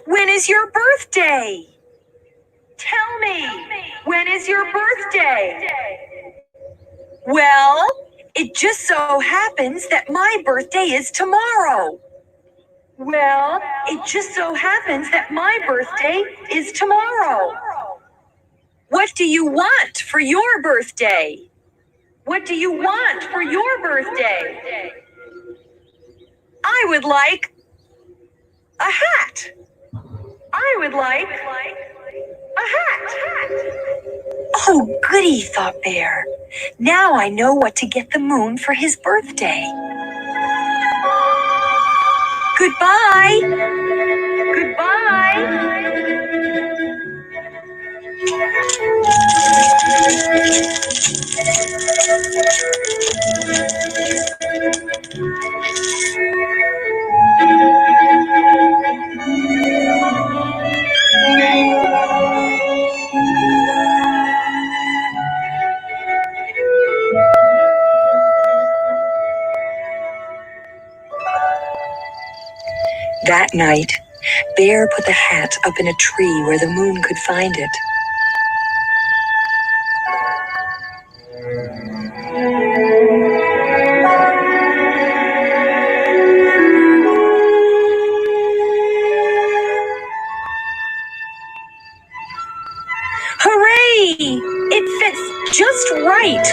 when is your birthday? Tell me, when is your birthday? Well, it just so happens that my birthday is tomorrow. Well, it just so happens that my birthday is tomorrow. What do you want for your birthday? What do you want for your birthday? I would like a hat. I would like a hat. Oh, goody, thought Bear. Now I know what to get the moon for his birthday. Goodbye. Goodbye. That night, Bear put the hat up in a tree where the moon could find it. Hooray! It fits just right.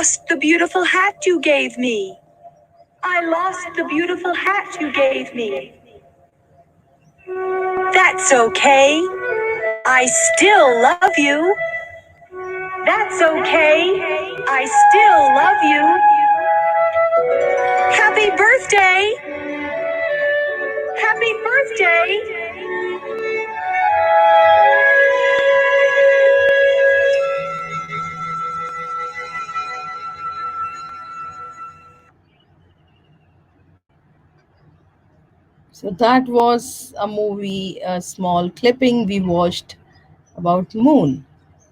lost the beautiful hat you gave me. I lost the beautiful hat you gave me. That's okay. I still love you. That's okay. I still love you. Happy birthday! Happy birthday! So that was a movie, a small clipping we watched about moon.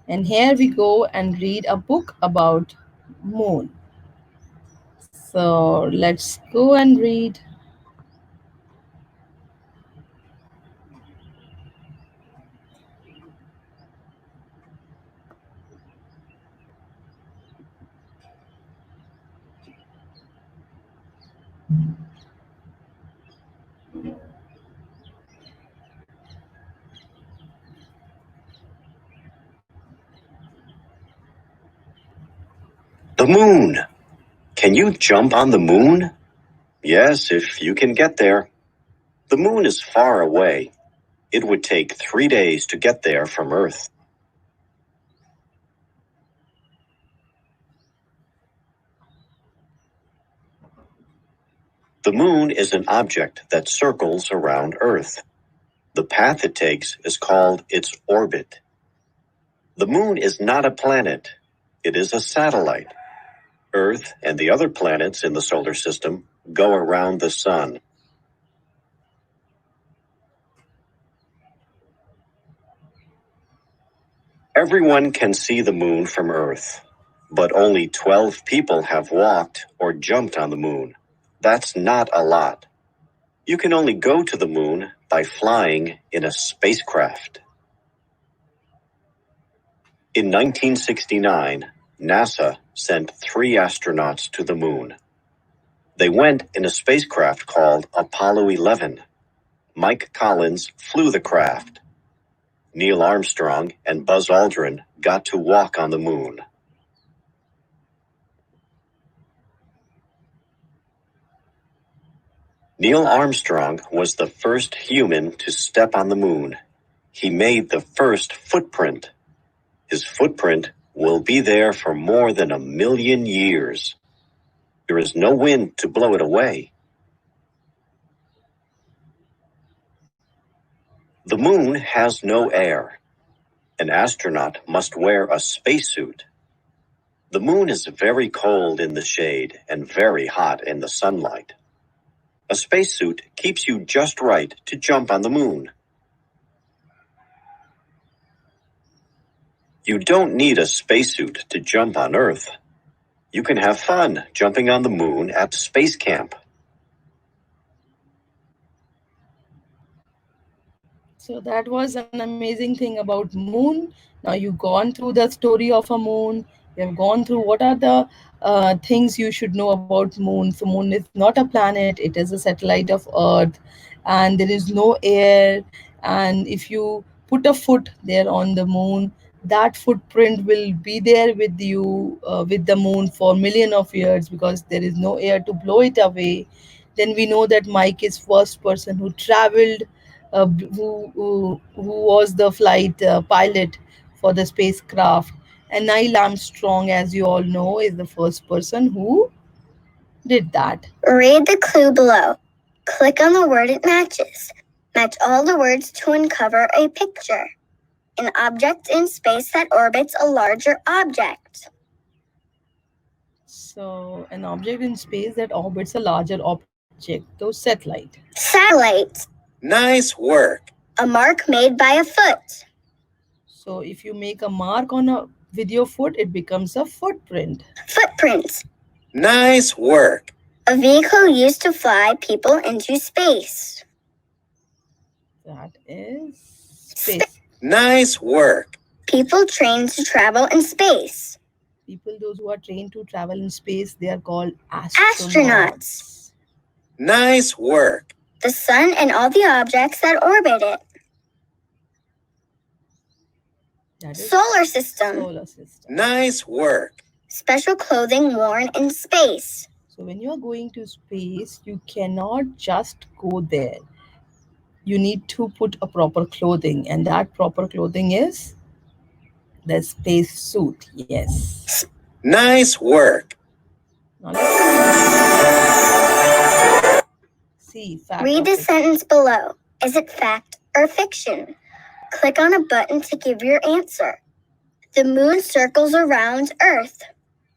And here we go and read a book about moon. So let's go and read. The moon. Can you jump on the moon? Yes, if you can get there. The moon is far away. It would take 3 days to get there from Earth. The moon is an object that circles around Earth. The path it takes is called its orbit. The moon is not a planet. It is a satellite. Earth and the other planets in the solar system go around the sun. Everyone can see the moon from Earth, but only 12 people have walked or jumped on the moon. That's not a lot. You can only go to the moon by flying in a spacecraft. In 1969, NASA sent 3 astronauts to the moon. They went in a spacecraft called Apollo 11. Mike Collins flew the craft. Neil Armstrong and Buzz Aldrin got to walk on the moon. Neil Armstrong was the first human to step on the moon. He made the first footprint. His footprint will be there for more than 1 million years. There is no wind to blow it away. The moon has no air. An astronaut must wear a spacesuit. The moon is very cold in the shade and very hot in the sunlight. A spacesuit keeps you just right to jump on the moon. You don't need a spacesuit to jump on Earth. You can have fun jumping on the moon at space camp. So that was an amazing thing about moon. Now you've gone through the story of a moon. You have gone through what are the things you should know about moon. So moon is not a planet. It is a satellite of Earth, and there is no air. And if you put a foot there on the moon, that footprint will be there with you with the moon for million of years because there is no air to blow it away. Then we know that Mike is first person who traveled who was the flight pilot for the spacecraft. And Neil Armstrong, as you all know, is the first person who did that. Read the clue below. Click on the word it matches. Match all the words to uncover a picture. An object in space that orbits a larger object. So, an object in space that orbits a larger object, those satellite. Satellite. Nice work. A mark made by a foot. So, if you make a mark on a with your foot, it becomes a footprint. Footprints. Nice work. A vehicle used to fly people into space. That is space. Nice work. People trained to travel in space. People, those who are trained to travel in space, they are called Astronauts. Nice work. The sun and all the objects that orbit it. That is Solar system. solar system. Nice work. special clothing worn in space. So when you are going to space, you cannot just go there. You need to put a proper clothing, and that proper clothing is the space suit. Yes. Nice work. Now let's see fact or Read the fiction. sentence below. Is it fact or fiction? Click on a button to give your answer. The moon circles around Earth.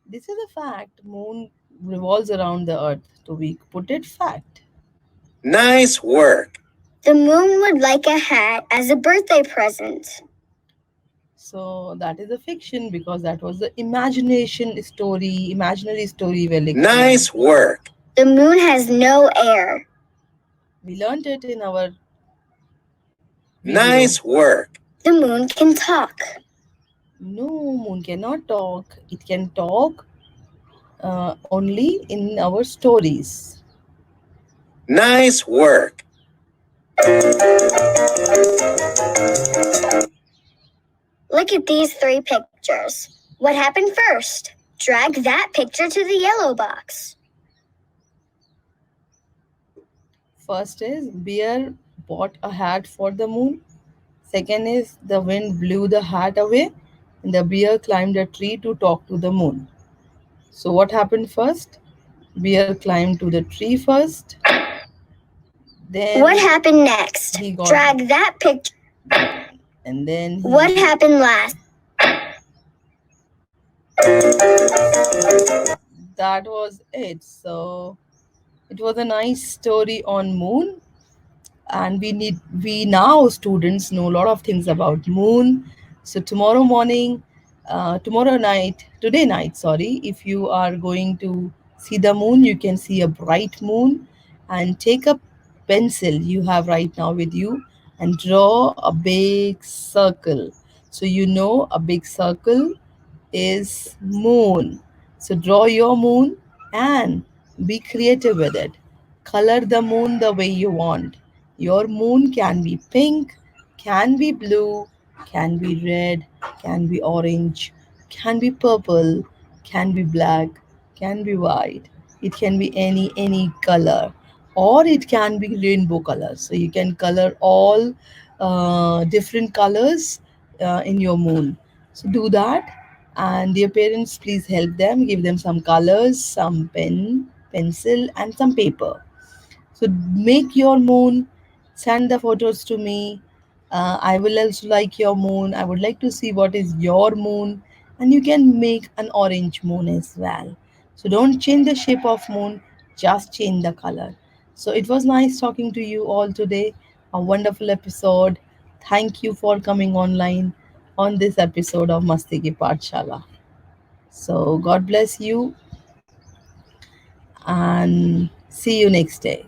This is a fact. Moon revolves around the earth. So we put it fact. Nice work. The moon would like a hat as a birthday present. So that is a fiction because that was the imaginary story we're Nice work. The moon has no air. We learned it in our video. Nice work. The moon can talk. No, moon cannot talk. It can talk only in our stories. Nice work. Look at these 3 pictures. What happened first? Drag that picture to the yellow box. First is bear bought a hat for the moon. Second is the wind blew the hat away and the bear climbed a tree to talk to the moon. So what happened first? Bear climbed to the tree first. Then What happened next? he got Drag that picture. and then What happened last? that was it. So it was a nice story on moon, and we now students know a lot of things about moon. So today night, if you are going to see the moon, you can see a bright moon, and take a pencil you have right now with you and draw a big circle. So you know a big circle is moon. So draw your moon and be creative with it. Color the moon the way you want. Your moon can be pink, can be blue, can be red, can be orange, can be purple, can be black, can be white. It can be any color, or it can be rainbow colors. So you can color all different colors in your moon. So do that, and their parents, please help them, give them some colors, some pencil, and some paper. So make your moon, send the photos to me. I will also like your moon. I would like to see what is your moon, and you can make an orange moon as well. So don't change the shape of moon, just change the color. So it was nice talking to you all today. A wonderful episode. Thank you for coming online on this episode of Masti Ki Pathshala. So God bless you and see you next day.